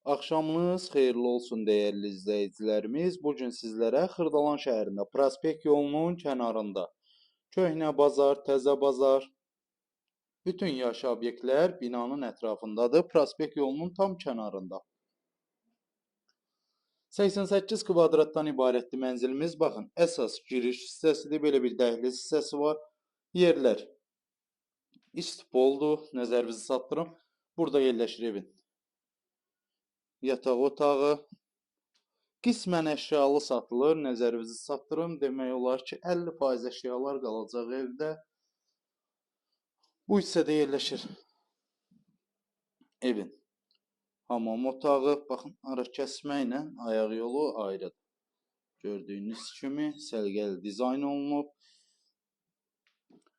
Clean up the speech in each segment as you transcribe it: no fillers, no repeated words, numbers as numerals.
Axşamınız xeyirli olsun dəyərli izləyicilərimiz. Bu gün sizlərə Xırdalan şəhərində Prospekt yolunun kənarında köhnə bazar, təzə bazar, bütün yaşayış obyektlər binanın ətrafındadır. Prospekt yolunun tam kənarında. 88 kvadratdan ibarətdir mənzilimiz. Baxın, əsas giriş hissəsidir. Belə bir dəhliz hissəsi var. Yerlər istipoldur. Nəzərinizə çatdırım. Burada yerləşir evin yataq otağı. Qismən əşyalı satılır, nəzərinizə çatdırım. Demək olar ki, 50% əşyalar qalacaq evdə. Bu hissədə yerləşir evin hamam otağı. Baxın, ara kəsməklə ayaq yolu ayrıdır. Gördüyünüz kimi səliqəli dizayn olunub.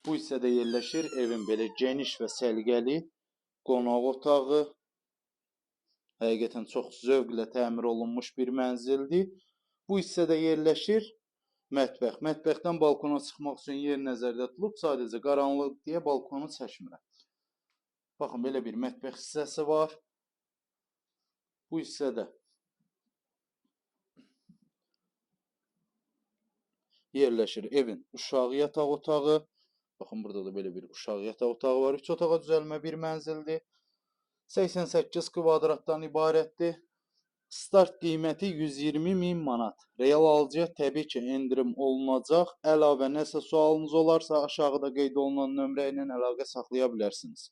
Bu hissədə yerləşir evin belə geniş və səliqəli qonaq otağı. Həqiqətən çox zövqlə təmir olunmuş bir mənzildir. Bu hissədə yerləşir mətbəx. Mətbəxdən balkona çıxmaq üçün yer nəzərdə tutulub. Sadəcə qaranlıq deyə balkonu çəkmirəm. Baxın, belə bir mətbəx hissəsi var. Bu hissədə yerləşir evin uşaq yataq otağı. Baxın, burada da belə bir uşaq yataq otağı var. 3 otağa düzəlmə bir mənzildir. 88 kvadratdan ibarətdir. Start qiyməti 120.000 manat. Real alıcıya təbii ki, endirim olunacaq. Əlavə nəsə sualınız olarsa aşağıda qeyd olunan nömrə ilə əlaqə saxlaya bilərsiniz.